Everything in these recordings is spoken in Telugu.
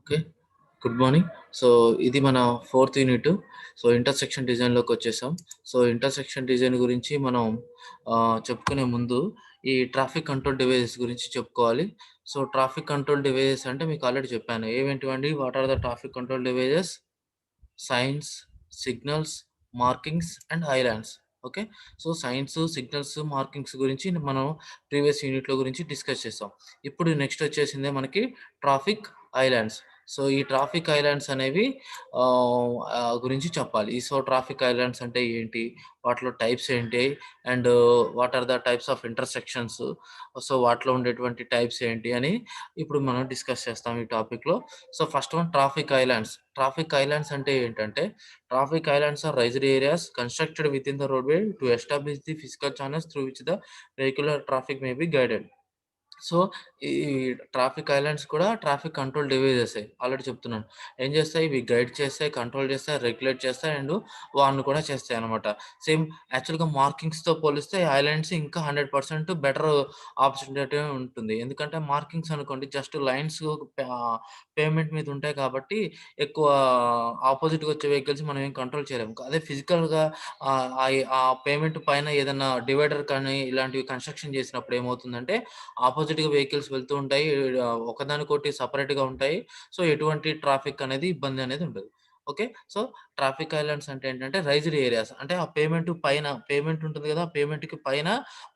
ఓకే. Good morning. సో, ఇది మన ఫోర్త్ యూనిట్. సో, ఇంటర్సెక్షన్ డిజైన్‌లోకొచ్చేసాం. సో, ఇంటర్సెక్షన్ డిజైన్ గురించి మనం చెప్పుకునే ముందు ఈ ట్రాఫిక్ కంట్రోల్ డివైసెస్ గురించి చెప్పుకోవాలి. సో, ట్రాఫిక్ కంట్రోల్ డివైసెస్ అంటే మీకు ఆల్రెడీ చెప్పాను. ఏవేంటివండి? What are the traffic control devices? Signs, signals, markings and islands. Okay. So, signs, signals, markings గురించి మనం ప్రీవియస్ యూనిట్‌లో గురించి డిస్కస్ చేసాం. ఇప్పుడు నెక్స్ట్ వచ్చేసిందే మనకి ట్రాఫిక్ ఐలాండ్స్. సో, ఈ ట్రాఫిక్ ఐలాండ్స్ అనేవి గురించి చెప్పాలి. సో, ట్రాఫిక్ ఐలాండ్స్ అంటే ఏంటి? వాటిలో టైప్స్ ఏంటి? And what are the types of intersections? So, వాటిలో ఉండేటువంటి టైప్స్ ఏంటి అని ఇప్పుడు మనం డిస్కస్ చేస్తాం ఈ టాపిక్‌లో. So, first one traffic islands. Traffic islands అంటే ఏంటంటే, traffic islands are raised areas constructed within the roadway to establish the physical channels through which the vehicular traffic may be guided. So, ఈ ట్రాఫిక్ ఐలాండ్స్ కూడా ట్రాఫిక్ కంట్రోల్ డివైసెసే. ఆల్రెడీ చెప్తున్నాను. ఏం చేస్తాయి? ఇవి గైడ్ చేస్తాయి, కంట్రోల్ చేస్తాయి, రెగ్యులేట్ చేస్తాయి అండ్ వార్న్ కూడా చేస్తాయనమాట. సేమ్ యాక్చువల్‌గా మార్కింగ్స్‌తో పోలిస్తే ఐలాండ్స్ ఇంకా 100% బెటర్ ఆపర్చునిటీ ఉంటుంది. ఎందుకంటే మార్కింగ్స్ అనుకోండి జస్ట్ లైన్స్ పేమెంట్ మీద ఉంటాయి కాబట్టి ఎక్కువ ఆపోజిట్‌గా వచ్చే వెహికల్స్ మనం ఏం కంట్రోల్ చేయలేము. అదే ఫిజికల్‌గా ఆ పేమెంట్ పైన ఏదన్నా డివైడర్ కానీ ఇలాంటివి కన్‌స్ట్రక్షన్ చేసినప్పుడు ఏమవుతుందంటే ఆపోజిట్‌గా వెహికల్స్ వెళ్తూ ఉంటాయి. ఒకదానికొకటి సెపరేట్‌గా ఉంటాయి. సో, ఎటువంటి ట్రాఫిక్ అనేది ఇబ్బంది అనేది ఉండదు. ఓకే. సో, ట్రాఫిక్ ఐలాండ్స్ అంటే ఏంటంటే రైజ్డ్ ఏరియాస్. అంటే ఆ పేమెంట్ పైన పేమెంట్ ఉంటుంది గదా! ఆ పేమెంట్‌కి పైన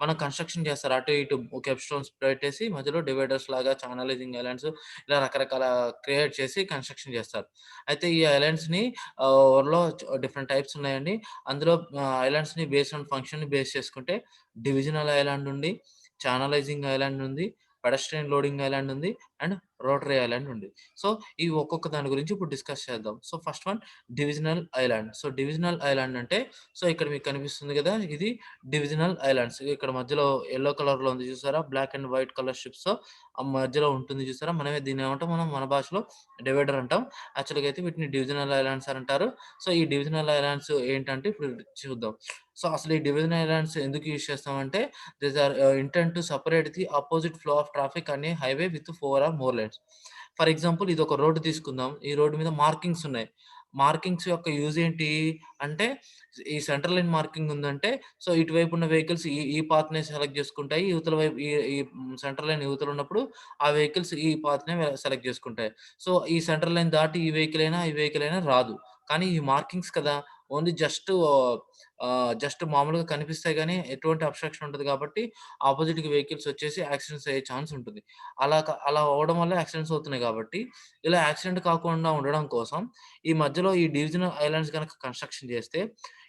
మనం కన్‌స్ట్రక్షన్ చేస్తారు. అటు ఇటు కెప్‌స్టోన్స్ పెట్టేసి మధ్యలో డివైడర్స్ లాగా చానలైజింగ్ ఐలాండ్స్ ఇలా రకరకాల క్రియేట్ చేసి కన్‌స్ట్రక్షన్ చేస్తారు. అయితే ఈ ఐలాండ్స్‌ని ఓవర్‌లో డిఫరెంట్ టైప్స్ ఉన్నాయండి. అందులో ఐలాండ్స్‌ని బేస్డ్ ఆన్ ఫంక్షన్‌ని బేస్ చేసుకుంటే డివిజనల్ ఐలాండ్ ఉంది. చానలైజింగ్ ఐలాండ్ ఉంది. పెడెస్ట్రియన్ లోడింగ్ ఐలాండ్ ఉంది. అండ్ రోటరీ ఐలాండ్ ఉంది. సో, ఈ ఒక్కొక్క దాని గురించి ఇప్పుడు డిస్కస్ చేద్దాం. So, first one divisional island. So, divisional island అంటే సో, ఇక్కడ మీకు కనిపిస్తుంది గదా! ఇది డివిజనల్ ఐలాండ్స్. ఇక్కడ మధ్యలో యెల్లో కలర్‌లో ఉంది చూసారా? బ్లాక్ అండ్ వైట్ కలర్ స్ట్రిప్స్‌తో ఆ మధ్యలో ఉంటుంది చూసారా? మనమే దీన్నేమంటాం మనం మన భాషలో డివైడర్ అంటాం. యాక్చువల్‌గా అయితే వీటిని డివిజనల్ ఐలాండ్స్ అని అంటారు. సో, ఈ డివిజనల్ ఐలాండ్స్ ఏంటంటే ఇప్పుడు చూద్దాం. సో, అసలు ఈ డివిజనల్ ఐలాండ్స్ ఎందుకు యూజ్ చేస్తామంటే these are intent to separate the opposite flow of traffic అనే highway with 4 or more lanes. For example ఇదొక రోడ్ తీసుకుందాం. ఈ రోడ్ మీద మార్కింగ్స్ ఉన్నాయి. మార్కింగ్స్ యొక్క యూజ్ ఏంటి అంటే ఈ సెంట్రల్ లైన్ మార్కింగ్ ఉందంటే సో ఇటువైపు ఉన్న వెహికల్స్ ఈ ఈ పాత్‌నే సెలెక్ట్ చేసుకుంటాయి. యువతల వైపు ఈ ఈ సెంట్రల్ లైన్ యువతల ఉన్నప్పుడు ఆ వెహికల్స్ ఈ పాత్‌నే సెలెక్ట్ చేసుకుంటాయి. సో ఈ సెంట్రల్ లైన్ దాటి ఈ వెహికల్ అయినా, ఈ వెహికల్ అయినా రాదు. కానీ ఈ మార్కింగ్స్ కదా! ఓన్లీ జస్ట్ మామూలుగా కనిపిస్తాయి గానీ, ఎటువంటి అబ్‌స్ట్రక్షన్ ఉండదు కాబట్టి, ఆపోజిట్‌కి వెహికల్స్ వచ్చేసి యాక్సిడెంట్స్ అయ్యే ఛాన్స్ ఉంటుంది. అలా అవ్వడం వల్ల యాక్సిడెంట్స్ అవుతున్నాయి కాబట్టి, ఇలా యాక్సిడెంట్ కాకుండా ఉండడం కోసం, ఈ మధ్యలో ఈ డివిజనల్ ఐలాండ్స్ గనక కన్‌స్ట్రక్షన్ చేస్తే,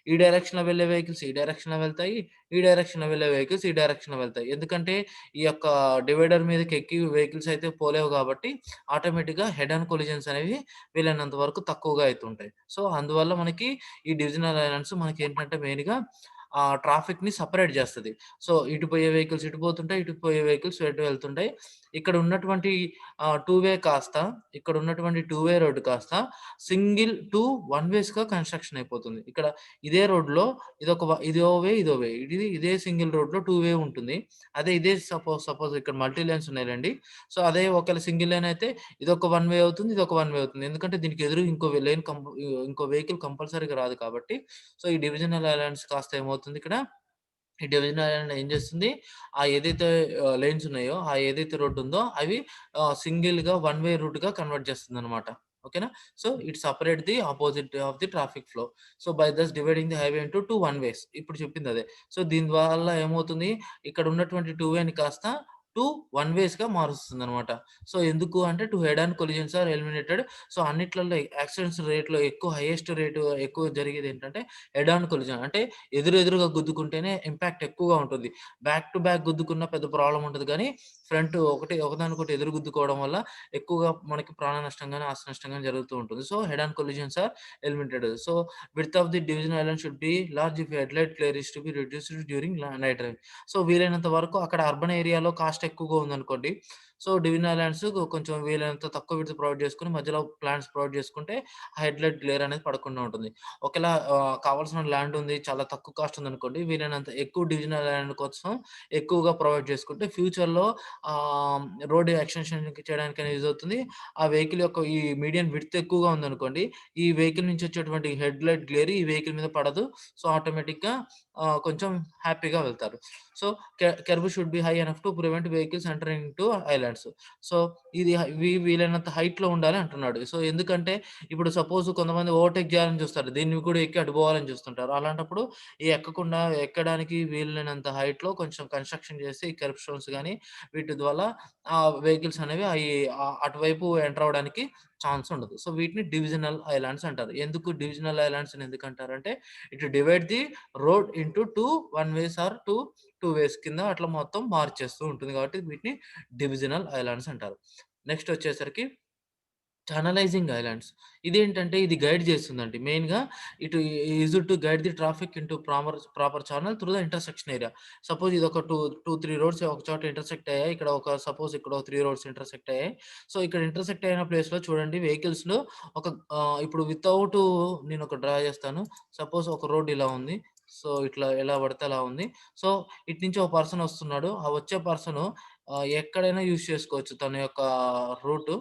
ఈ డైరెక్షన్‌లో వెళ్ళే వెహికల్స్ ఈ డైరెక్షన్‌లో వెళ్తాయి. ఈ డైరెక్షన్‌లో వెళ్ళే వెహికల్స్ ఈ డైరెక్షన్‌లో వెళ్తాయి. ఎందుకంటే, ఈ యొక్క డివైడర్ మీదకెక్కి వెహికల్స్ అయితే పోలేవు కాబట్టి, ఆటోమేటిక్‌గా హెడ్ ఆన్ కొలిజన్స్ అనేవి వీలైనంత వరకు తక్కువగా అయితుంటాయి. సో, అందువల్ల మనకి ఈ డివిజనల్ ఐలాండ్స్ మనకేంటంటే మెయిన్‌గా ట్రాఫిక్‌ని సెపరేట్ జేస్తది. సో, ఇటు పోయే వెహికల్స్ ఇటు పోతుంటాయి. ఇటు పోయే వెహికల్స్ ఎటు వెళ్తుంటాయి. ఇక్కడ ఉన్నటువంటి టూ వే కాస్త ఇక్కడ ఉన్నటువంటి టూ వే రోడ్ కాస్త సింగిల్ టు వన్ వేస్‌గా కన్‌స్ట్రక్షన్ అయిపోతుంది. ఇక్కడ ఇదే రోడ్‌లో ఇదో వే, ఇదో వే. ఇదే సింగిల్ రోడ్‌లో టూ వే ఉంటుంది. అదే ఇదే సపోజ్ ఇక్కడ మల్టీ లేన్స్ ఉన్నాయిలెండి. సో, అదే ఒకవేళ సింగిల్ లేన్ అయితే ఇదొక వన్ వే అవుతుంది. ఇదొక వన్ వే అవుతుంది. ఎందుకంటే దీనికి ఎదురు ఇంకో వెహికల్ కంపల్సరీగా రాదు కాబట్టి, సో, ఈ డివిజనల్ ఐలాండ్స్ కాస్త ఏమవుతుంది ఇక్కడ, ఈ డివిజనల్ ఐలాండ్ ఏం చేస్తుంది, ఏదైతే లేన్స్ ఉన్నాయో, ఏదైతే రోడ్ ఉందో అవి సింగిల్‌గా వన్ వే రూట్‌గా కన్వర్ట్ చేస్తుందనమాట. ఓకేనా? So, it separate the opposite of the traffic flow. So, by thus dividing the highway into 2 one వేస్. ఇప్పుడు చెప్పిందదే. సో, దీని వల్ల ఏమవుతుంది, ఇక్కడ ఉన్నటువంటి 2 వేని కాస్త 2 వన్ వేస్‌గా మారుస్తుందనమాట. సో, ఎందుకు అంటే to head on collisions are eliminated. So, అన్నిట్లలో యాక్సిడెంట్స్ రేట్‌లో హైయెస్ట్ రేట్ ఎక్కువ జరిగేదేంటంటే హెడ్ ఆన్ కొలిజన్. అంటే ఎదురుగా గుద్దుకుంటేనే ఇంపాక్ట్ ఎక్కువగా ఉంటుంది. బ్యాక్ టు బ్యాక్ గుద్దుకున్న పెద్ద ప్రాబ్లమ్ ఉండదు గానీ, ఫ్రంట్ ఒకదానికొకటి ఎదురు గుద్దుకోవడం వల్ల ఎక్కువగా మనకి ప్రాణ నష్టం గాని, ఆస్తి నష్టం గాని జరుగుతూ ఉంటుంది. So, head on collisions are eliminated. So, width of the division island should be large if headlight flare is to be reduced during night driving. So, వీలైనంత వరకు అక్కడ అర్బన్ ఏరియాలో కాస్ట్ ఎక్కువగా ఉందనుకోండి. సో, డివిజన్ ఐలాండ్స్ కొంచెం వీలైనంత తక్కువ విడ్త్ ప్రొవైడ్ చేసుకొని మధ్యలో ప్లాంట్స్ ప్రొవైడ్ చేసుకుంటే హెడ్‌లైట్ గ్లేర్ అనేది పడకుండా ఉంటుంది. ఒకేళ కావాల్సిన ల్యాండ్ ఉంది, చాలా తక్కువ కాస్ట్ ఉందనుకోండి, వీలైనంత ఎక్కువ డివిజన్ ఐలాండ్ కోసం ఎక్కువగా ప్రొవైడ్ చేసుకుంటే ఫ్యూచర్‌లో ఆహ్, రోడ్ ఎక్స్‌టెన్షన్ చేయడానికైనా యూజ్ అవుతుంది. ఆ వెహికల్ యొక్క ఈ మీడియన్ విడ్త్ ఎక్కువగా ఉందనుకోండి, ఈ వెహికల్ నుంచి వచ్చేటువంటి హెడ్‌లైట్ గ్లేర్ ఈ వెహికల్ మీద పడదు. సో, ఆటోమేటిక్‌గా కొంచెం హ్యాపీగా వెళ్తారు. So, curve should be high enough to prevent vehicles entering into islands. So, ఇది వీలైనంత హైట్‌లో ఉండాలి అంటున్నాడు. సో, ఎందుకంటే ఇప్పుడు సపోజ్ కొంతమంది ఓవర్‌టేక్ చేయాలని చూస్తారు. దీన్ని కూడా ఎక్కి అటు పోవాలని చూస్తుంటారు. అలాంటప్పుడు ఈ ఎక్కకుండా ఎక్కడానికి వీలైనంత హైట్‌లో కొంచెం కన్‌స్ట్రక్షన్ చేసి కర్బ్ స్టోన్స్ గాని వీటి ద్వారా వెహికల్స్ అనేవి అటువైపు ఎంటర్ అవ్వడానికి ఛాన్స్ ఉండదు. సో, వీటిని డివిజనల్ ఐలాండ్స్ అంటారు. ఎందుకు డివిజనల్ ఐలాండ్స్ అని ఎందుకంటారంటే it divide the road into 2 one ways or 2 ways కింద అట్లా మొత్తం మార్చేస్తూ ఉంటుంది కాబట్టి వీటిని డివిజనల్ ఐలాండ్స్ అంటారు. నెక్స్ట్ వచ్చేసరికి ఛానలైజింగ్ ఐలాండ్స్. ఇదేంటంటే ఇది గైడ్ చేస్తుందండి. మెయిన్‌గా ఇటు used to guide the traffic into proper channel through the intersection area. Suppose ఇదొక 3 రోడ్స్ ఒక చోట ఇంటర్సెక్ట్ అయ్యాయి. ఇక్కడ ఒక సపోజ్ ఇక్కడ 3 రోడ్స్ ఇంటర్సెక్ట్ అయ్యాయి. సో, ఇక్కడ ఇంటర్సెక్ట్ అయిన ప్లేస్‌లో చూడండి వెహికల్స్‌లో ఒక ఇప్పుడు వితౌట్ నేనొక డ్రా చేస్తాను. సపోజ్ ఒక రోడ్ ఇలా ఉంది. సో, ఇట్లా ఎలా పడితే అలా ఉంది. సో, ఇటు నుంచి ఒక పర్సన్ వస్తున్నాడు. ఆ వచ్చే పర్సను ఎక్కడైనా యూజ్ చేసుకోవచ్చు తన యొక్క రూటు.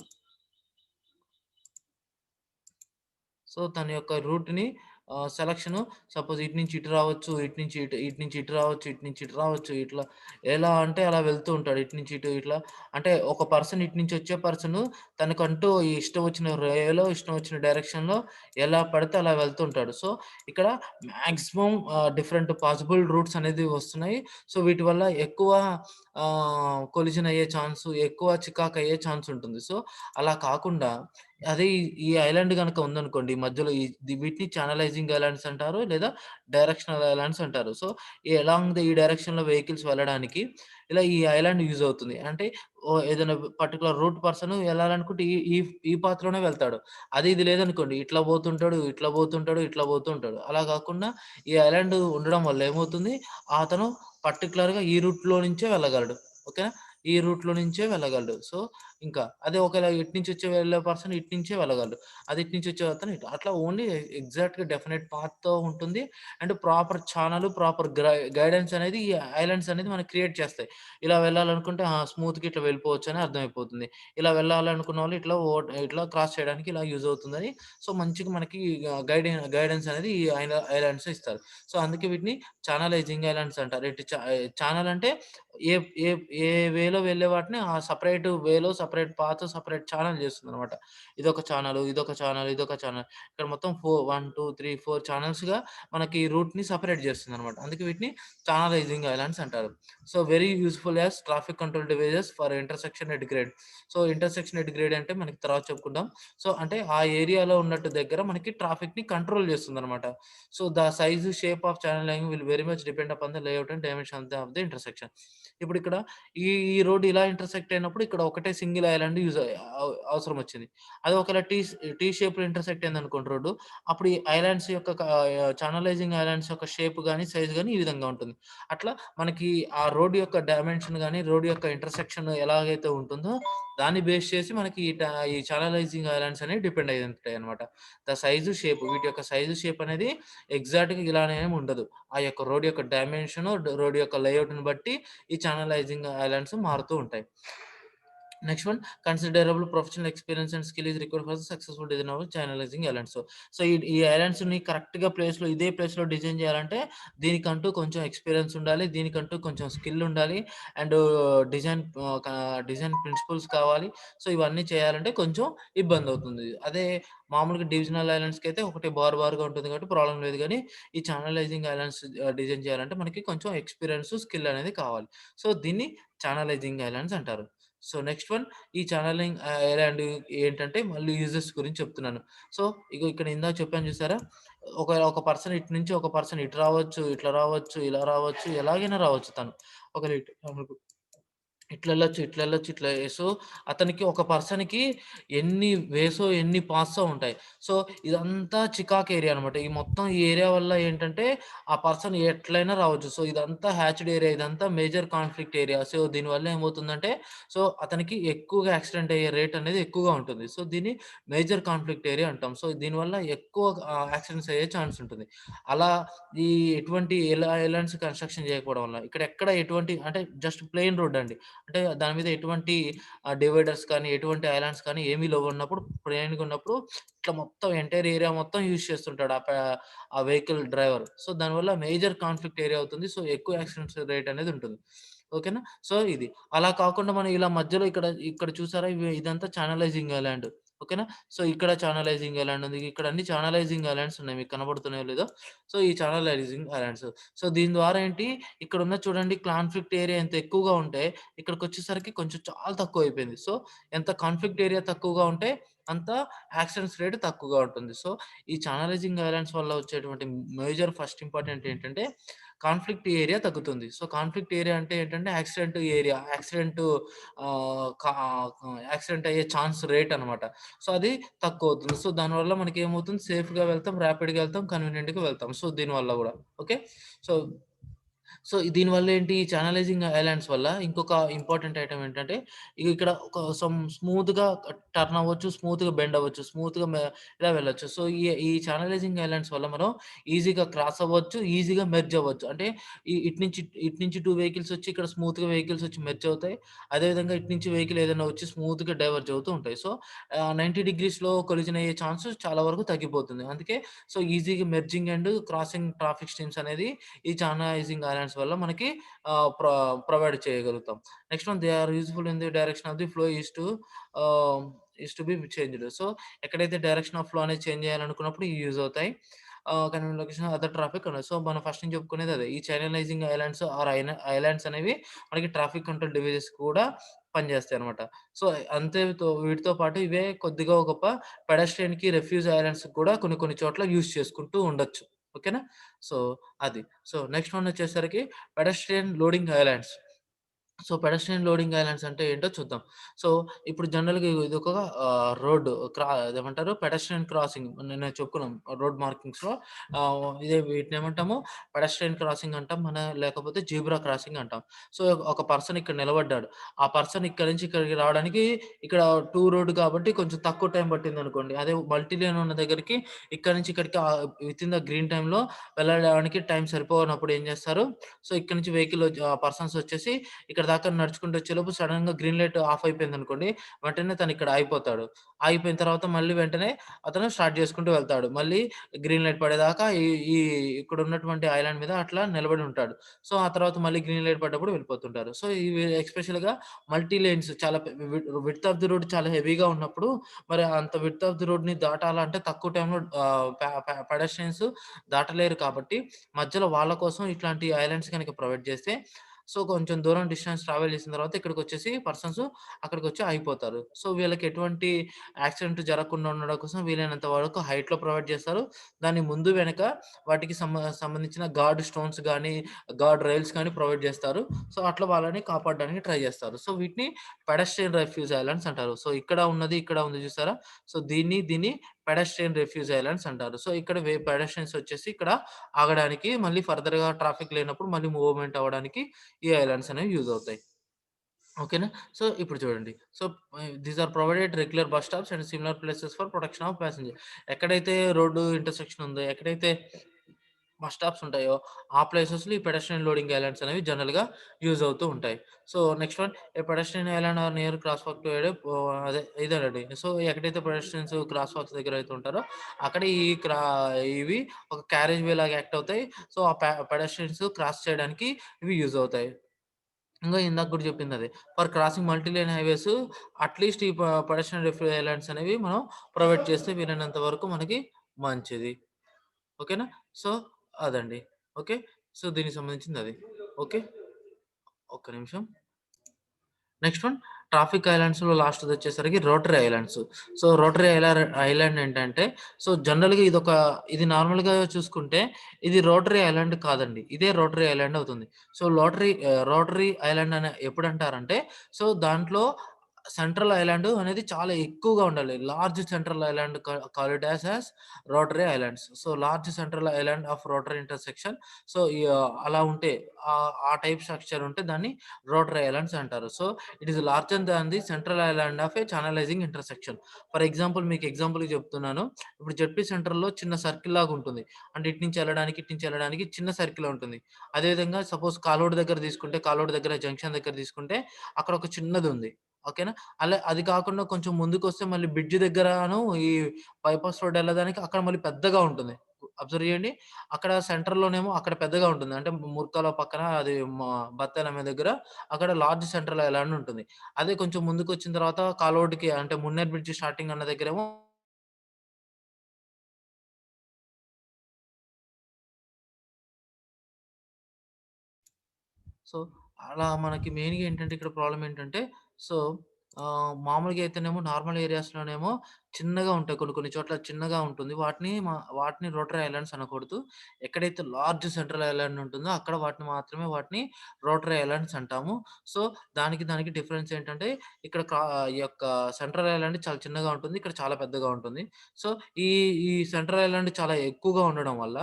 సో, తన యొక్క రూట్‌ని సెలక్షను సపోజ్ ఇటు నుంచి ఇటు రావచ్చు, ఇటు నుంచి ఇటు రావచ్చు, ఇటు నుంచి ఇటు రావచ్చు. ఇట్లా ఎలా అంటే అలా వెళ్తూ ఉంటాడు. ఇటు నుంచి ఇటు ఇట్లా అంటే ఒక పర్సన్ ఇటు నుంచి వచ్చే పర్సను తనకంటూ ఇష్టం వచ్చిన వేలో, ఇష్టం వచ్చిన డైరెక్షన్‌లో ఎలా పడితే అలా వెళ్తుంటాడు. సో, ఇక్కడ మాక్సిమం డిఫరెంట్ పాసిబుల్ రూట్స్ అనేది వస్తున్నాయి. సో, వీటి వల్ల ఎక్కువ కొలిజన్ అయ్యే ఛాన్సు, ఎక్కువ చికాకయ్యే ఛాన్స్ ఉంటుంది. సో, అలా కాకుండా అదే ఈ ఐలాండ్ గనక ఉందనుకోండి. మధ్యలో వీటిని చానలైజింగ్ ఐలాండ్స్ అంటారు. లేదా డైరెక్షనల్ ఐలాండ్స్ అంటారు. సో, ఈ డైరెక్షన్‌లో వెహికల్స్ వెళ్ళడానికి ఇలా ఈ ఐలాండ్ యూజ్ అవుతుంది. అంటే ఏదైనా పర్టిక్యులర్ రూట్ పర్సన్ వెళ్ళాలనుకుంటే ఈ ఈ ఈ పాత్‌లోనే వెళ్తాడు. ఇది లేదనుకోండి ఇట్లా పోతుంటాడు, ఇట్లా పోతుంటాడు, ఇట్లా పోతూ ఉంటాడు. అలా కాకుండా ఈ ఐలాండ్ ఉండడం వల్ల ఏమవుతుంది, అతను పర్టిక్యులర్‌గా ఈ రూట్‌లో నుంచే వెళ్ళగలడు. ఓకేనా? ఈ రూట్‌లో నుంచే వెళ్ళగలడు. సో, ఇంకా అదే ఒకవేళ ఇటు నుంచి వెళ్ళే పర్సన్ ఇటు నుంచే వెళ్ళగలడు. అది ఇటు నుంచి వచ్చే అతను ఇటు. అట్లా ఓన్లీ ఎగ్జాక్ట్‌గా డెఫినెట్ పాత్‌తో ఉంటుంది. And proper channel, proper guidance అనేది ఈ ఐలాండ్స్ అనేది మనకు క్రియేట్ చేస్తాయి. ఇలా వెళ్ళాలనుకుంటే స్మూత్‌గా ఇట్లా వెళ్ళిపోవచ్చని అర్థమైపోతుంది. ఇలా వెళ్ళాలనుకున్న వాళ్ళు ఇట్లా క్రాస్ చేయడానికి ఇలా యూజ్ అవుతుందని సో, మంచిగా మనకి గైడెన్స్ అనేది ఈ ఐలాండ్స్ ఇస్తారు. సో, అందుకే వీటిని ఛానలైజింగ్ ఐలాండ్స్ అంటారు. ఛానల్ అంటే ఏ ఏ ఏ వేలో వెళ్ళే వాటిని ఆ సెపరేట్ వేలో, సెపరేట్ పాత్, సెపరేట్ ఛానెల్ చేస్తుందనమాట. ఇదొక ఛానెల్, ఇదొక ఛానెల్, ఇదొక ఛానెల్. ఇక్కడ మొత్తం 1, 2, 3, 4 ఛానెల్స్‌గా మనకి రూట్‌ని సెపరేట్ చేస్తుందనమాట. అందుకే వీటిని ఛానలైజింగ్ ఐలాండ్స్ అంటారు. So, very useful as traffic control devices for intersection at grade. So, intersection at grade అంటే మనకి తర్వాత చెప్పుకుందాం. సో, అంటే ఆ ఏరియాలో ఉన్నట్టు దగ్గర మనకి ట్రాఫిక్‌ని కంట్రోల్ చేస్తుందనమాట. So, the size, shape of channel line will very much depend upon the layout and dimension of the intersection. ఇప్పుడిక్కడ ఈ ఈ రోడ్ ఇలా ఇంటర్సెక్ట్ అయినప్పుడు ఇక్కడ ఒకటే సింగిల్ ఐలాండ్ అవసరం వచ్చింది. అది ఒకవేళ టీ షేప్‌లో ఇంటర్సెక్ట్ అయిందనుకోండి రోడ్డు, అప్పుడు ఈ ఐలాండ్స్ యొక్క ఛానలైజింగ్ ఐలాండ్స్ యొక్క షేప్ గాని, సైజ్ గాని ఈ విధంగా ఉంటుంది. అట్లా మనకి ఆ రోడ్ యొక్క డైమెన్షన్ గాని, రోడ్ యొక్క ఇంటర్సెక్షన్ ఎలాగైతే ఉంటుందో, దాన్ని బేస్ చేసి మనకి ఈ ఛానలైజింగ్ ఐలాండ్స్ అనేవి డిపెండ్ అయ్యి ఉంటాయన్నమాట. వీటి యొక్క సైజు, షేప్ అనేది ఎగ్జాక్ట్‌గా ఇలానే ఏమి ఉండదు. ఆ యొక్క రోడ్ యొక్క డైమెన్షను, రోడ్ యొక్క లేఔట్‌ని బట్టి ఈ ఛానలైజింగ్ ఐలాండ్స్ మారుతూ ఉంటాయి. Next one considerable professional experience and skill is required for successful design of channelising islands. So, ఈ ఐలాండ్స్‌ని కరెక్ట్‌గా ఇదే ప్లేస్‌లో డిజైన్ చేయాలంటే దీనికంటూ కొంచెం ఎక్స్‌పీరియన్స్ ఉండాలి. దీనికంటూ కొంచెం స్కిల్ ఉండాలి. అండ్ డిజైన్ డిజైన్ ప్రిన్సిపల్స్ కావాలి. సో, ఇవన్నీ చేయాలంటే కొంచెం ఇబ్బందవుతుంది. అదే మామూలుగా డివిజనల్ ఐలాండ్స్‌కైతే ఒకటి బార్‌గా ఉంటుంది కాబట్టి ప్రాబ్లమ్ లేదు గానీ, ఈ ఛానలైజింగ్ ఐలాండ్స్ డిజైన్ చేయాలంటే మనకి కొంచెం ఎక్స్‌పీరియన్స్, స్కిల్ అనేది కావాలి. సో, దీన్ని ఛానలైజింగ్ ఐలాండ్స్ అంటారు. సో, నెక్స్ట్ వన్ ఈ ఛానలింగ్ ఐలాండ్ ఏంటంటే మళ్ళీ యూజెస్ గురించి చెప్తున్నాను. సో, ఇక్కడ ఇందాక చెప్పాను చూసారా? ఒక పర్సన్ ఇటు నుంచి ఒక పర్సన్ ఇటు రావచ్చు, ఇట్లా రావచ్చు, ఇలా రావచ్చు, ఎలాగైనా రావచ్చు తను. ఒకవేళ ఇటు ఇట్లెళ్ళొచ్చు, ఇట్లెళ్ళొచ్చు, ఇట్లా సో, అతనికి ఒక పర్సన్‌కి ఎన్ని వేసో, ఎన్ని పాసో ఉంటాయి. సో, ఇదంతా చికాక్ ఏరియా అనమాట. ఈ మొత్తం ఈ ఏరియా వల్ల ఏంటంటే, ఆ పర్సన్ ఎట్లైనా రావచ్చు. సో, ఇదంతా హ్యాచ్డ్ ఏరియా. ఇదంతా మేజర్ కాన్ఫ్లిక్ట్ ఏరియా. సో, దీనివల్ల ఏమవుతుందంటే, సో, అతనికి ఎక్కువగా యాక్సిడెంట్ అయ్యే రేట్ అనేది ఎక్కువగా ఉంటుంది. సో, దీన్ని మేజర్ కాన్ఫ్లిక్ట్ ఏరియా అంటాం. సో, దీనివల్ల ఎక్కువ యాక్సిడెంట్స్ అయ్యే ఛాన్స్ ఉంటుంది. అలా ఈ ఎటువంటి ఎలాంటి కన్‌స్ట్రక్షన్ చేయకపోవడం వల్ల. ఇక్కడెక్కడ ఎటువంటి అంటే జస్ట్ ప్లెయిన్ రోడ్ అండి. అంటే దాని మీద ఎటువంటి డివైడర్స్ కానీ, ఎటువంటి ఐలాండ్స్ కానీ ఏమీ లేవన్నప్పుడు ప్లెయిన్‌గున్నప్పుడు ఇట్లా మొత్తం ఎంటైర్ ఏరియా మొత్తం యూజ్ చేస్తుంటాడు. ఆ వెహికల్ డ్రైవర్. సో, దానివల్ల మేజర్ కాన్ఫ్లిక్ట్ ఏరియా అవుతుంది. సో, ఎక్కువ యాక్సిడెంట్స్ రేట్ అనేది ఉంటుంది. ఓకేనా? సో, ఇది. అలా కాకుండా మనం ఇలా మధ్యలో ఇక్కడ ఇక్కడ చూసారా ఇదంతా ఛానలైజింగ్ ఐలాండ్. ఓకేనా? సో, ఇక్కడ ఛానలైజింగ్ ఐలాండ్ ఉంది. ఇక్కడ అన్ని ఛానలైజింగ్ ఐలాండ్స్ ఉన్నాయి. మీకు కనబడుతున్నాయో లేదో? సో, ఈ ఛానలైజింగ్ ఐలాండ్స్. సో, దీని ద్వారా ఏంటి ఇక్కడున్నది చూడండి కాన్ఫ్లిక్ట్ ఏరియా ఎంత ఎక్కువగా ఉంటే ఇక్కడికొచ్చేసరికి కొంచెం చాలా తక్కువైపోయింది. సో, ఎంత కాన్ఫ్లిక్ట్ ఏరియా తక్కువగా ఉంటే అంత యాక్సిడెంట్స్ రేట్ తక్కువగా ఉంటుంది. సో, ఈ ఛానలైజింగ్ ఐలాండ్స్ వల్ల వచ్చేటువంటి మేజర్ ఫస్ట్ ఇంపార్టెంట్ ఏంటంటే కాన్ఫ్లిక్ట్ ఏరియా తగ్గుతుంది. సో, కాన్ఫ్లిక్ట్ ఏరియా అంటే ఏంటంటే యాక్సిడెంట్ ఏరియా. ఆహ్, కా యాక్సిడెంట్ అయ్యే ఛాన్స్ రేట్ అనమాట. సో, అది తక్కువవుతుంది. సో, దానివల్ల మనకేమవుతుంది సేఫ్‌గా వెళ్తాం, ర్యాపిడ్‌గా వెళ్తాం, కన్వీనియంట్‌గా వెళ్తాం. సో, దీనివల్ల గూడా. ఓకే. సో సో, దీనివల్ల ఏంటి ఈ ఛానలైజింగ్ ఐలాండ్స్ వల్ల ఇంకొక ఇంపార్టెంట్ ఐటెమ్ ఏంటంటే, ఇక్కడ ఒక స్మూత్‌గా టర్న్ అవ్వచ్చు, స్మూత్‌గా బెండ్ అవ్వచ్చు, స్మూత్‌గా ఇలా వెళ్ళొచ్చు. సో, ఈ ఛానలైజింగ్ ఐలాండ్స్ వల్ల మనం ఈజీగా క్రాస్ అవ్వచ్చు, ఈజీగా మెర్జ్ అవ్వచ్చు. అంటే ఇటు నుంచి 2 వెహికల్స్ వచ్చి ఇక్కడ స్మూత్‌గా వెహికల్స్ వచ్చి మెర్జ్ అవుతాయి. అదేవిధంగా ఇటు నుంచి వెహికల్ ఏదైనా వచ్చి స్మూత్‌గా డైవర్జ్ అవుతూ ఉంటాయి. సో, 90 డిగ్రీస్‌లో కొలిజన్ అయ్యే ఛాన్సెస్ చాలా వరకు తగ్గిపోతుంది. అందుకే సో, ఈజీగా merging and crossing traffic streams అనేది ఈ ఛానలైజింగ్ ఐలాండ్స్ వల్ల మనకి ఆహ్, ప్ర ప్రొవైడ్ చేయగలుగుతాం. Next one they are useful in the direction of the flow ah, is to be changed. So, ఎక్కడైతే డైరెక్షన్ ఆఫ్ ఫ్లో అనేది చేంజ్ చేయాలనుకున్నప్పుడు ఇవి యూజ్ అవుతాయి. కన్వీనియంట్ లొకేషన్ అదర్ ట్రాఫిక్ ఉన్నాయి. సో, మనం ఫస్ట్ నుంచి చెప్పుకునేది అదే. ఈ ఛానలైజింగ్ ఐలాండ్స్ ఆర్ ఐలాండ్స్ అనేవి మనకి ట్రాఫిక్ కంట్రోల్ డివైసెస్ కూడా పనిచేస్తాయన్నమాట. సో, వీటితో పాటు ఇవే కొద్దిగా గొప్ప పెడెస్ట్రియన్‌కి రెఫ్యూజ్ ఐలాండ్స్‌కి కూడా కొన్ని కొన్ని చోట్ల యూజ్ చేసుకుంటూ ఉండొచ్చు. ఓకేనా? సో, అది. సో, నెక్స్ట్ వన్ వచ్చేసరికి pedestrian loading islands. So, pedestrian loading islands అంటే ఏంటో చూద్దాం. సో, ఇప్పుడు జనరల్‌గా ఇదొక రోడ్ అదేమంటారు పెడెస్ట్రియన్ క్రాసింగ్ నిన్న చెప్పుకున్నాం. రోడ్ మార్కింగ్స్‌లో వీటినేమంటాము పెడెస్ట్రియన్ క్రాసింగ్ అంటాం. లేకపోతే జీబ్రా క్రాసింగ్ అంటాం. సో, ఒక పర్సన్ ఇక్కడ నిలబడ్డాడు. ఆ పర్సన్ ఇక్కడి నుంచి ఇక్కడికి రావడానికి ఇక్కడ 2 రోడ్ కాబట్టి కొంచెం తక్కువ టైం పట్టిందనుకోండి. అదే మల్టీ లేన్ ఉన్న దగ్గరికి ఇక్కడి నుంచి ఇక్కడికి వితిన్ ద గ్రీన్ టైమ్‌లో వెళ్ళడానికి టైం సరిపోనప్పుడు ఏం చేస్తారు, సో, ఇక్కడి నుంచి పర్సన్స్ వచ్చేసి ఇక్కడ దాకా నడుచుకుంటూ వచ్చేలోపు సడెన్‌గా గ్రీన్ లైట్ ఆఫ్ అయిపోయిందనుకోండి, వెంటనే తను ఇక్కడ ఆగిపోతాడు. ఆగిపోయిన తర్వాత మళ్ళీ వెంటనే అతను స్టార్ట్ చేసుకుంటూ వెళ్తాడు. మళ్ళీ గ్రీన్ లైట్ పడేదాకా ఈ ఈ ఇక్కడ ఉన్నటువంటి ఐలాండ్ మీద అట్లా నిలబడి ఉంటాడు. సో, ఆ తర్వాత మళ్ళీ గ్రీన్ లైట్ పడ్డప్పుడు వెళ్ళిపోతుంటారు. సో, ఇవి ఎస్పెషల్‌గా మల్టీ లేన్స్ చాలా విడ్త్ ఆఫ్ ది రోడ్ చాలా హెవీగా ఉన్నప్పుడు మరి అంత విడ్త్ ఆఫ్ ది రోడ్‌ని దాటాలంటే తక్కువ టైంలో ఆహ్, పె పె పెడెస్ట్రియన్స్ దాటలేరు కాబట్టి మధ్యలో వాళ్ళ కోసం ఇట్లాంటి ఐలాండ్స్ గనక ప్రొవైడ్ చేస్తే సో, కొంచెం దూరం డిస్టెన్స్ ట్రావెల్ చేసిన తర్వాత ఇక్కడికొచ్చేసి పర్సన్స్ అక్కడికొచ్చి ఆగిపోతారు. సో, వీళ్ళకి ఎటువంటి యాక్సిడెంట్ జరగకుండా ఉండడం కోసం వీలైనంత వరకు హైట్‌లో ప్రొవైడ్ చేస్తారు. దాని ముందు వెనక వాటికి సంబంధించిన గార్డ్ స్టోన్స్ గానీ, గార్డ్ రైల్స్ గానీ ప్రొవైడ్ చేస్తారు. సో, అట్లా వాళ్ళని కాపాడడానికి ట్రై చేస్తారు. సో, వీటిని పెడెస్ట్రియన్ రెఫ్యూజ్ ఐలాండ్స్ అంటారు. సో, ఇక్కడ ఉంది చూసారా? సో, దీన్ని పెడెస్ట్రియన్ రెఫ్యూజ్ ఐలాండ్స్ అంటారు. సో, ఇక్కడ పెడెస్ట్రియన్స్ వచ్చేసి ఇక్కడ ఆగడానికి మళ్ళీ ఫర్దర్‌గా ట్రాఫిక్ లేనప్పుడు మళ్ళీ మూవ్‌మెంట్ అవ్వడానికి ఈ ఐలాండ్స్ అనేవి యూజ్ అవుతాయి. ఓకేనా? సో, ఇప్పుడు చూడండి. So, these are provided regular bus stops and similar places for protection of passenger. ఎక్కడైతే రోడ్డు ఇంటర్సెక్షన్ ఉందో, ఎక్కడైతే బస్ స్టాప్స్ ఉంటాయో, ఆ ప్లేసెస్‌లో ఈ పెడెస్ట్రియన్ లోడింగ్ ఐలాండ్స్ అనేవి జనరల్‌గా యూజ్ అవుతూ ఉంటాయి. So, next one a pedestrian island are near crosswalk to అదే ఇదేనండి. సో, ఎక్కడైతే పెడెస్ట్రియన్స్ క్రాస్ వాక్స్ దగ్గర అయితే ఉంటారో, అక్కడ ఇవి ఒక క్యారేజ్ వే లాగా యాక్ట్ అవుతాయి. సో, ఆ పెడెస్ట్రియన్స్ క్రాస్ చేయడానికి ఇవి యూజ్ అవుతాయి. ఇంగా ఇందాక గూడా జెప్పిందదే. For crossing multi lane highways at least ఈ పెడెస్ట్రియన్ ఐలాండ్స్ అనేవి మనం ప్రొవైడ్ చేస్తే వీలైనంత వరకు మనకి మంచిది. ఓకేనా? సో, అదండి. ఓకే. సో, దీనికి సంబంధించిందది. ఓకే. ఒక్క నిమిషం. నెక్స్ట్ వన్ ట్రాఫిక్ ఐలాండ్స్‌లో లాస్ట్‌దొచ్చేసరికి rotary islands. So, rotary island ఏంటంటే, సో, జనరల్‌గా ఇది నార్మల్‌గా చూసుకుంటే ఇది రోటరీ ఐలాండ్ కాదండి. ఇదే రోటరీ ఐలాండ్ అవుతుంది. సో, రోటరీ ఐలాండ్ అని ఎప్పుడంటారంటే, సో, దాంట్లో సెంట్రల్ ఐలాండ్ అనేది చాలా ఎక్కువగా ఉండాలి. Large central island call it as rotary islands. So, large central island of rotary intersection. So, అలా ఉంటే ఆ టైప్ స్ట్రక్చర్ ఉంటే దాన్ని రోటరీ ఐలాండ్స్ అంటారు. So, it is larger than the central island of A channelising intersection. For example మీకు ఎగ్జాంపుల్‌కి చెప్తున్నాను. ఇప్పుడు జెడ్పీ సెంటర్‌లో చిన్న సర్కిల్ లాగా ఉంటుంది. అంటే ఇటు నుంచి ఎళ్ళడానికి చిన్న సర్కిల్ ఉంటుంది. అదేవిధంగా సపోజ్ కాలోడ్ దగ్గర తీసుకుంటే, కాలోడ్ దగ్గర జంక్షన్ దగ్గర తీసుకుంటే అక్కడ ఒక చిన్నదుంది. ఓకేనా? అది కాకుండా కొంచెం ముందుకొస్తే మళ్ళీ బ్రిడ్జ్ దగ్గరను ఈ బైపాస్ రోడ్ ఎళ్ళడానికి అక్కడ మళ్ళీ పెద్దగా ఉంటుంది. అబ్జర్వ్ చేయండి. అక్కడ సెంటర్‌లోనేమో అక్కడ పెద్దగా ఉంటుంది. అంటే ముర్కాల పక్కన అది బత్తాలమ్మే దగ్గర అక్కడ లార్జ్ సెంట్రల్ ఐలాండ్ ఉంటుంది. అదే కొంచెం ముందుకొచ్చిన తర్వాత కాలోడ్‌కి అంటే మున్నేర్ బ్రిడ్జ్ స్టార్టింగ్ అన్న దగ్గరేమో సో, అలా మనకి మెయిన్‌గా ఏంటంటే ఇక్కడ ప్రాబ్లమ్ ఏంటంటే, సో, మామూలుగా అయితేనేమో నార్మల్ ఏరియాస్‌లోనేమో చిన్నగా ఉంటాయి. కొన్ని కొన్ని చోట్ల చిన్నగా ఉంటుంది. వాటిని రోటరీ ఐలాండ్స్ అనకూడదు. ఎక్కడైతే లార్జ్ సెంట్రల్ ఐలాండ్ ఉంటుందో అక్కడ వాటిని రోటరీ ఐలాండ్స్ అంటాము. సో, దానికి డిఫరెన్స్ ఏంటంటే ఇక్కడ ఈ యొక్క సెంట్రల్ ఐలాండ్ చాలా చిన్నగా ఉంటుంది. ఇక్కడ చాలా పెద్దగా ఉంటుంది. సో, ఈ ఈ సెంట్రల్ ఐలాండ్ చాలా ఎక్కువగా ఉండడం వల్ల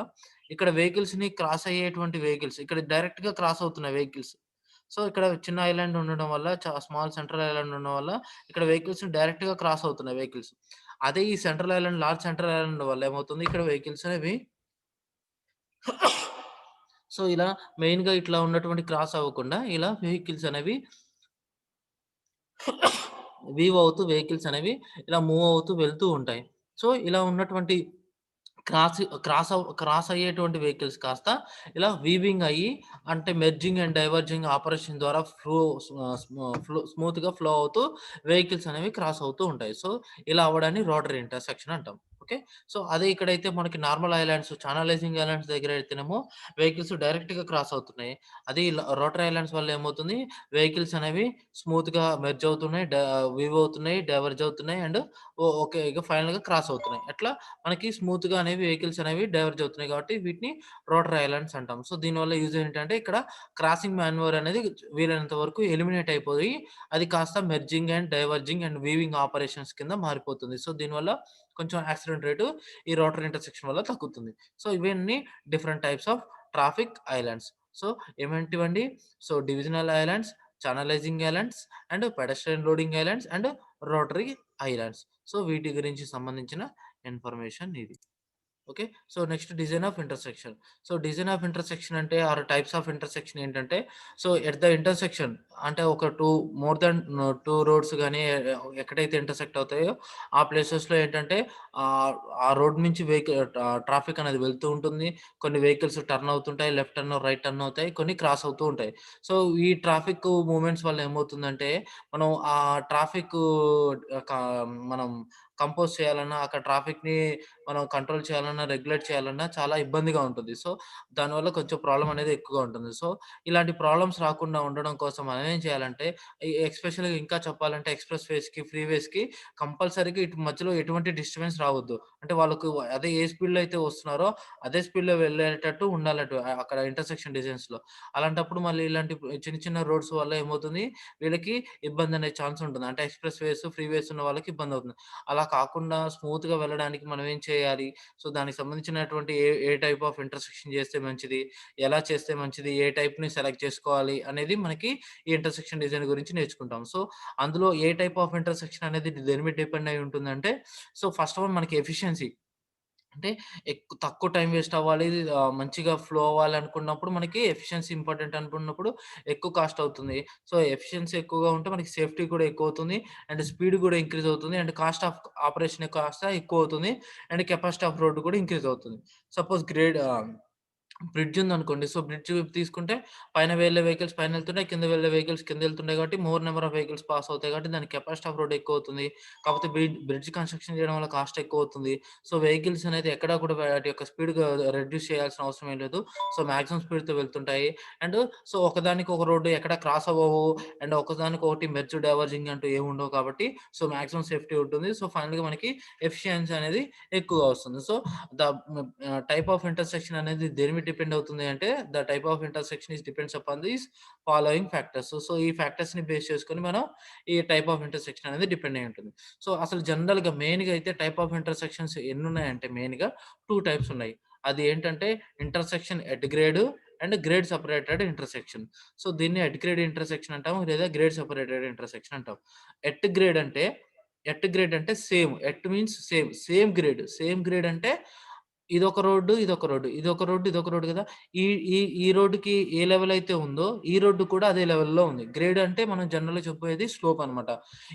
ఇక్కడ వెహికల్స్‌ని క్రాస్ అయ్యేటువంటి వెహికల్స్ ఇక్కడ డైరెక్ట్‌గా క్రాస్ అవుతున్నాయి వెహికల్స్. సో, ఇక్కడ చిన్న ఐలాండ్ ఉండడం వల్ల స్మాల్ సెంట్రల్ ఐలాండ్ ఉండడం వల్ల ఇక్కడ వెహికల్స్‌ని డైరెక్ట్‌గా క్రాస్ అవుతున్నాయి వెహికల్స్. అదే ఈ లార్జ్ సెంట్రల్ ఐలాండ్ వల్ల ఏమవుతుంది ఇక్కడ వెహికల్స్ అనేవి సో, ఇలా మెయిన్‌గా ఇట్లా ఉన్నటువంటి క్రాస్ అవ్వకుండా ఇలా వెహికల్స్ అనేవి వెహికల్స్ అనేవి ఇలా మూవ్ అవుతూ వెళ్తూ ఉంటాయి. సో, ఇలా ఉన్నటువంటి క్రాస్ అయ్యేటువంటి వెహికల్స్ కాస్త ఇలా వీవింగ్ అయ్యి అంటే మెర్జింగ్ అండ్ డైవర్జింగ్ ఆపరేషన్ ద్వారా స్మూత్‌గా ఫ్లో అవుతూ వెహికల్స్ అనేవి క్రాస్ అవుతూ ఉంటాయి. సో, ఇలా అవ్వడాన్ని రోటరీ ఇంటర్సెక్షన్ అంటాం. ఓకే. సో, అదే ఇక్కడైతే మనకి నార్మల్ ఐలాండ్స్, ఛానలైజింగ్ ఐలాండ్స్ దగ్గర అయితేనేమో వెహికల్స్ డైరెక్ట్‌గా క్రాస్ అవుతున్నాయి. అది రోటరీ ఐలాండ్స్ వల్ల ఏమవుతుంది వెహికల్స్ అనేవి స్మూత్‌గా మెర్జ్ అవుతున్నాయి, వీవ్ అవుతున్నాయి, డైవర్జ్ అవుతున్నాయి అండ్ ఓకే. ఇక ఫైనల్‌గా క్రాస్ అవుతున్నాయి. అట్లా మనకి స్మూత్‌గా అనేవి వెహికల్స్ అనేవి డైవర్జ్ అవుతున్నాయి కాబట్టి వీటిని రోటరీ ఐలాండ్స్ అంటాం. సో, దీనివల్ల యూజ్ ఏంటంటే ఇక్కడ క్రాసింగ్ మాన్యూవర్ అనేది వీలైనంత వరకు ఎలిమినేట్ అయిపోయి అది కాస్త merging and diverging and weaving operations కింద మారిపోతుంది. సో, దీనివల్ల కొంచెం యాక్సిడెంట్ రేటు ఈ రోటరీ ఇంటర్సెక్షన్ వల్ల తగ్గుతుంది. సో, ఇవన్నీ different types of traffic islands. So, ఏమేంటివండి? So, divisional islands, channelizing islands and pedestrian loading islands and rotary islands. So, వీటి గురించి సంబంధించిన ఇన్ఫర్మేషన్ ఇది. Okay. So, next design of intersection. So, design of intersection అంటే ఆర్ టైప్స్ ఆఫ్ ఇంటర్సెక్షన్ ఏంటంటే, సో, ఎట్ ద ఇంటర్సెక్షన్ అంటే ఒక 2 రోడ్స్ గాని ఎక్కడైతే ఇంటర్సెక్ట్ అవుతాయో ఆ ప్లేసెస్‌లో ఏంటంటే ఆహ్, ఆ రోడ్ నుంచి ట్రాఫిక్ అనేది వెళ్తూ ఉంటుంది. కొన్ని వెహికల్స్ టర్న్ అవుతుంటాయి. లెఫ్ట్ టర్న్, రైట్ టర్న్ అవుతాయి. కొన్ని క్రాస్ అవుతూ ఉంటాయి. సో, ఈ ట్రాఫిక్ మూవ్‌మెంట్స్ వల్ల ఏమవుతుందంటే, మనం ఆ ట్రాఫిక్ క మనం కంపోజ్ చేయాలన్నా, అక్కడ ట్రాఫిక్‌ని మనం కంట్రోల్ చేయాలన్నా, రెగ్యులేట్ చేయాలన్నా చాలా ఇబ్బందిగా ఉంటుంది. సో, దానివల్ల కొంచెం ప్రాబ్లమ్ అనేది ఎక్కువగా ఉంటుంది. సో, ఇలాంటి ప్రాబ్లమ్స్ రాకుండా ఉండడం కోసం మనం ఏం చేయాలంటే, ఎస్పెషల్‌గా ఇంకా చెప్పాలంటే ఎక్స్‌ప్రెస్ వేస్‌కి, ఫ్రీ వేస్‌కి కంపల్సరీగా ఇటు మధ్యలో ఎటువంటి డిస్టర్బెన్స్ రావద్దు. అంటే వాళ్ళకు అదే ఏ స్పీడ్‌లో అయితే వస్తున్నారో, అదే స్పీడ్‌లో వెళ్ళేటట్టు ఉండాలటు అక్కడ ఇంటర్సెక్షన్ డిజైన్స్‌లో. అలాంటప్పుడు మళ్ళీ ఇలాంటి చిన్న చిన్న రోడ్స్ వల్ల ఏమవుతుంది, వీళ్ళకి ఇబ్బందనే ఛాన్స్ ఉంటుంది. అంటే ఎక్స్‌ప్రెస్ వేస్, ఫ్రీ వేస్ ఉన్న వాళ్ళకి ఇబ్బందవుతుంది. అలా కాకుండా స్మూత్‌గా వెళ్ళడానికి మనం ఏం చేయాలి? సో, దానికి సంబంధించినటువంటి ఏ టైప్ ఆఫ్ ఇంటర్సెక్షన్ చేస్తే మంచిది? ఎలా చేస్తే మంచిది? ఏ టైప్‌ని సెలెక్ట్ చేసుకోవాలి? అనేది మనకి ఈ ఇంటర్సెక్షన్ డిజైన్ గురించి నేర్చుకుంటాం. సో, అందులో ఏ టైప్ ఆఫ్ ఇంటర్సెక్షన్ అనేది దేని మీద డిపెండ్ అయ్యి ఉంటుందంటే, సో, ఫస్ట్ ఆఫ్ ఆల్ మనకి ఎఫిషియన్సీ. అంటే తక్కువ టైమ్ వేస్ట్ అవ్వాలి. మంచిగా ఫ్లో అవ్వాలనుకున్నప్పుడు మనకి ఎఫిషియన్సీ ఇంపార్టెంట్ అనుకున్నప్పుడు ఎక్కువ కాస్ట్ అవుతుంది. సో, ఎఫిషియన్సీ ఎక్కువగా ఉంటే మనకి సేఫ్టీ కూడా ఎక్కువవుతుంది. అండ్ స్పీడ్ కూడా ఇంక్రీజ్ అవుతుంది. అండ్ కాస్ట్ ఆఫ్ ఆపరేషన్ కాస్త ఎక్కువవుతుంది. అండ్ కెపాసిటీ ఆఫ్ రోడ్ కూడా ఇంక్రీజ్ అవుతుంది. సపోజ్ బ్రిడ్జ్ ఉందనుకోండి. సో, బ్రిడ్జ్ తీసుకుంటే పైన వెళ్ళే వెహికల్స్ పైనెళ్తుంటాయి. కింద వెళ్ళే వెహికల్స్ కిందెళ్తుంటాయి కాబట్టి more number of vehicles pass అవుతాయి కాబట్టి దాని కెపాసిటీ ఆఫ్ రోడ్ ఎక్కువవుతుంది. కాకపోతే బ్రిడ్జ్ కన్‌స్ట్రక్షన్ చేయడం వల్ల కాస్ట్ ఎక్కువవుతుంది. సో, వెహికల్స్ అనేది ఎక్కడా కూడా వాటి యొక్క స్పీడ్ రెడ్యూస్ చేయాల్సిన అవసరం ఏం లేదు. సో, మాక్సిమం స్పీడ్‌తో వెళ్తుంటాయి. అండ్ సో, ఒకదానికి ఒక రోడ్డు ఎక్కడ క్రాస్ అవ్వవు. అండ్ ఒకదానికొకటి మెర్జ్ డైవర్జింగ్ అంటూ ఏముండవు కాబట్టి సో, మాక్సిమం సేఫ్టీ ఉంటుంది. సో, ఫైనల్‌గా మనకి ఎఫిషియన్సీ అనేది ఎక్కువగా వస్తుంది. So, the type of intersection అనేది దేని మీద డిపెండ్ అవుతుంది అంటే, the type of intersection depends upon these following factors. So, ఈ ఫ్యాక్టర్స్‌ని బేస్ చేసుకొని మనం ఈ టైప్ ఆఫ్ ఇంటర్సెక్షన్ అనేది డిపెండ్ అయ్యి ఉంటుంది. సో, అసలు జనరల్‌గా మెయిన్‌గా అయితే టైప్ ఆఫ్ ఇంటర్సెక్షన్స్ ఎన్నున్నాయంటే మెయిన్‌గా 2 టైప్స్ ఉన్నాయి. అది ఏంటంటే intersection at grade and grade separated intersection. So, దీన్ని ఎట్ గ్రేడ్ ఇంటర్సెక్షన్ అంటాము. లేదా గ్రేడ్ సెపరేటెడ్ ఇంటర్సెక్షన్ అంటాం. ఎట్ గ్రేడ్ అంటే same. At means same. Same grade అంటే ఇదొక రోడ్డు, ఇదొక రోడ్డు. ఇదొక రోడ్డు, ఇదొక రోడ్డు గదా! ఈ ఈ ఈ రోడ్డుకి ఏ లెవెల్ అయితే ఉందో, ఈ రోడ్డు కూడా అదే లెవెల్‌లో ఉంది. గ్రేడ్ అంటే మనం జనరల్‌గా చెప్పేది స్లోప్ అనమాట.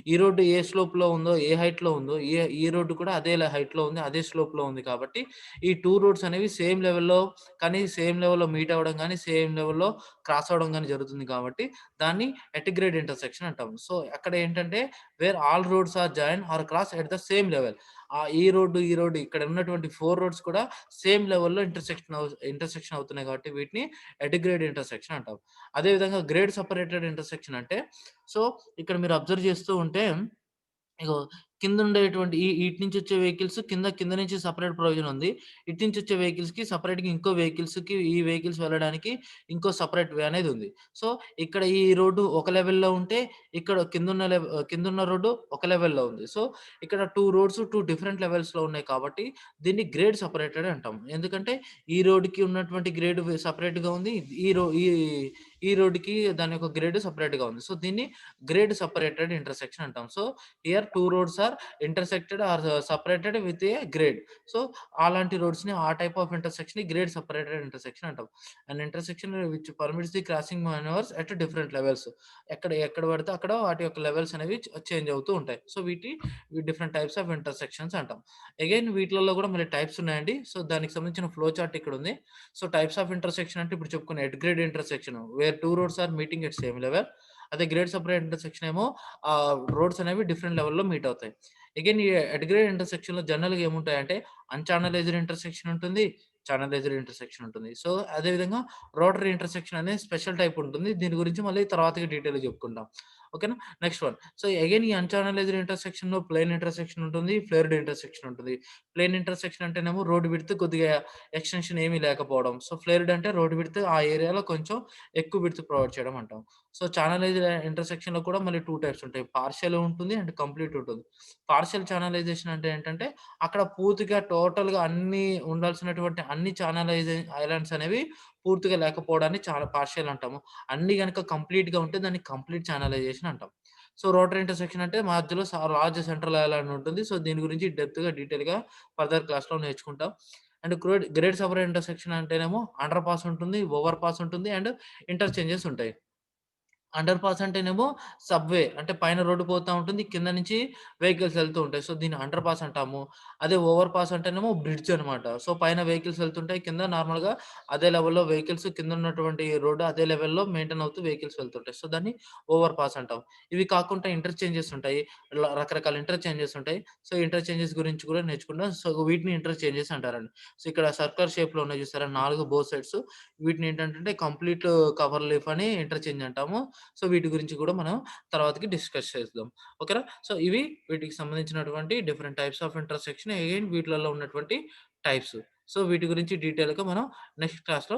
ఈ రోడ్డు ఏ స్లోప్‌లో ఉందో, ఏ హైట్‌లో ఉందో, ఈ రోడ్డు కూడా అదే హైట్‌లో ఉంది, అదే స్లోప్‌లో ఉంది కాబట్టి, ఈ 2 రోడ్స్ అనేవి సేమ్ లెవెల్‌లో కానీ, సేమ్ లెవెల్‌లో మీట్ అవ్వడం గానీ, సేమ్ లెవెల్‌లో క్రాస్ అవ్వడం గానీ జరుగుతుంది కాబట్టి, దాన్ని ఎట్ గ్రేడ్ ఇంటర్సెక్షన్ అంటాం. సో, అక్కడ ఏంటంటే, where all roads are join or cross at the same level. ఈ రోడ్డు ఇక్కడ ఉన్నటువంటి 4 రోడ్స్ కూడా సేమ్ లెవెల్‌లో ఇంటర్సెక్షన్ అవుతున్నాయి కాబట్టి వీటిని ఎట్ గ్రేడ్ ఇంటర్సెక్షన్ అంటాం. అదే విధంగా గ్రేడ్ సెపరేటెడ్ ఇంటర్సెక్షన్ అంటే సో, ఇక్కడ మీరు అబ్జర్వ్ చేస్తూ ఉంటే ఇగో కిందుండేటువంటి ఇటు నుంచి వచ్చే వెహికల్స్ కింద నుంచి సెపరేట్ ప్రొవిజన్ ఉంది. ఇటు నుంచి వచ్చే వెహికల్స్‌కి సెపరేట్‌గా ఇంకో వెహికల్స్‌కి ఈ వెహికల్స్ వెళ్ళడానికి ఇంకో సెపరేట్ వే అనేది ఉంది. సో, ఇక్కడ ఈ రోడ్డు ఒక లెవెల్‌లో ఉంటే, ఇక్కడ కిందున్న రోడ్డు ఒక లెవెల్‌లో ఉంది. సో, ఇక్కడ 2 రోడ్స్ 2 డిఫరెంట్ లెవెల్స్‌లో ఉన్నాయి కాబట్టి దీన్ని గ్రేడ్ సెపరేటెడ్ అంటాం. ఎందుకంటే ఈ రోడ్‌కి ఉన్నటువంటి గ్రేడ్ సెపరేట్‌గా ఉంది. ఈ రో ఈ ఈ రోడ్‌కి దాని యొక్క గ్రేడ్ సెపరేట్‌గా ఉంది. సో, దీన్ని గ్రేడ్ సెపరేటెడ్ ఇంటర్సెక్షన్ అంటాం. So, here 2 roads are intersected or separated with a grade. So, అలాంటి రోడ్స్‌ని ఆ టైప్ ఆఫ్ ఇంటర్సెక్షన్‌ని గ్రేడ్ సెపరేటెడ్ ఇంటర్సెక్షన్ అంటాం. And intersection which permits the crossing manoeuvres at different levels. ఎక్కడ పడితే అక్కడ వాటి యొక్క లెవెల్స్ అనేవి చేంజ్ అవుతూ ఉంటాయి. So, different types of intersections అంటాం. అగైన్ వీటిలలో కూడా మళ్ళీ టైప్స్ ఉన్నాయండి. సో, దానికి సంబంధించిన ఫ్లో చార్ట్ ఇక్కడ ఉంది. సో, టైప్స్ ఆఫ్ ఇంటర్సెక్షన్ అంటే ఇప్పుడు చెప్పుకున్న at grade intersection where 2 roads are meeting at same level. అదే గ్రేడ్ సెపరేట్ ఇంటర్సెక్షన్ ఏమో రోడ్స్ అనేవి డిఫరెంట్ లెవెల్‌లో మీట్ అవుతాయి. అగైన్ ఈ ఎట్ గ్రేడ్ ఇంటర్సెక్షన్‌లో జనరల్‌గా ఏముంటాయంటే అన్‌చానలైజ్డ్ ఇంటర్సెక్షన్ ఉంటుంది. చానలైజ్డ్ ఇంటర్సెక్షన్ ఉంటుంది. సో, అదే విధంగా రోటరీ ఇంటర్సెక్షన్ అనే స్పెషల్ టైప్ ఉంటుంది. దీని గురించి మళ్ళీ తర్వాతకి డీటెయిల్‌గా చెప్పుకుందాం. ఓకేనా? Next one. సో, అగైన్ ఈ అన్‌చానలైజ్డ్ ఇంటర్సెక్షన్‌లో ప్లెయిన్ ఇంటర్సెక్షన్ ఉంటుంది. ఫ్లేర్డ్ ఇంటర్సెక్షన్ ఉంటుంది. ప్లెయిన్ ఇంటర్సెక్షన్ అంటేనేమో రోడ్ విడ్త్ కొద్దిగా ఎక్స్‌టెన్షన్ ఏమీ లేకపోవడం. సో, ఫ్లేర్డ్ అంటే రోడ్ విడ్త్ ఆ ఏరియాలో కొంచెం ఎక్కువ విడ్త్ ప్రొవైడ్ చేయడం అంటాం. సో, చానలైజ్డ్ ఇంటర్సెక్షన్‌లో కూడా మళ్ళీ 2 టైప్స్ ఉంటాయి. పార్షియల్ ఉంటుంది అండ్ కంప్లీట్ ఉంటుంది. పార్షియల్ చానలైజేషన్ అంటే ఏంటంటే, అక్కడ పూర్తిగా టోటల్‌గా అన్నీ ఉండాల్సినటువంటి అన్ని ఐలాండ్స్ అనేవి పూర్తిగా లేకపోవడాన్ని చాలా పార్షియల్ అంటాము. అన్నీ గనక కంప్లీట్‌గా ఉంటే దాన్ని కంప్లీట్ చానలైజేషన్ అంటాం. సో, రోటరీ ఇంటర్సెక్షన్ అంటే మధ్యలో లార్జ్ సెంట్రల్ ఐలాండ్ ఉంటుంది. సో, దీని గురించి డీటెయిల్‌గా ఫర్దర్ క్లాస్‌లో నేర్చుకుంటాం. అండ్ గ్రేడ్ సెపరేట్ ఇంటర్సెక్షన్ అంటేనేమో అండర్ పాస్ ఉంటుంది, ఓవర్ పాస్ ఉంటుంది అండ్ ఇంటర్చేంజెస్ ఉంటాయి. అండర్ పాస్ అంటేనేమో సబ్‌వే అంటే పైన రోడ్డు పోతా ఉంటుంది. కింద నుంచి వెహికల్స్ ఎళ్తూ ఉంటాయి. సో, దీన్ని అండర్ పాస్ అంటాము. అదే ఓవర్ పాస్ అంటేనేమో బ్రిడ్జ్ అనమాట. సో, పైన వెహికల్స్ ఎళ్తుంటాయి. కింద నార్మల్‌గా అదే లెవెల్‌లో వెహికల్స్ కిందున్నటువంటి రోడ్డు అదే లెవెల్‌లో మెయింటైన్ అవుతూ వెహికల్స్ వెళ్తుంటాయి. సో, దాన్ని ఓవర్ పాస్ అంటాం. ఇవి కాకుండా ఇంటర్చేంజెస్ ఉంటాయి. రకరకాల ఇంటర్చేంజెస్ ఉంటాయి. సో, ఇంటర్చేంజెస్ గురించి కూడా నేర్చుకుందాం. సో, వీటిని ఇంటర్చేంజెస్ అంటారండి. సో, ఇక్కడ సర్కిల్ షేప్‌లో ఉన్నాయి చూసారా? 4 బోత్ సైడ్స్ వీటిని ఏంటంటే కంప్లీట్ కవర్ లీఫ్ అని ఇంటర్చేంజ్ అంటాము. సో, వీటి గురించి కూడా మనం తర్వాతకి డిస్కస్ చేద్దాం. ఓకేనా? సో, ఇవి వీటికి సంబంధించినటువంటి different types of intersection. Again వీటిలలో ఉన్నటువంటి టైప్స్. సో, వీటి గురించి డీటెయిల్‌గా మనం నెక్స్ట్ క్లాస్‌లో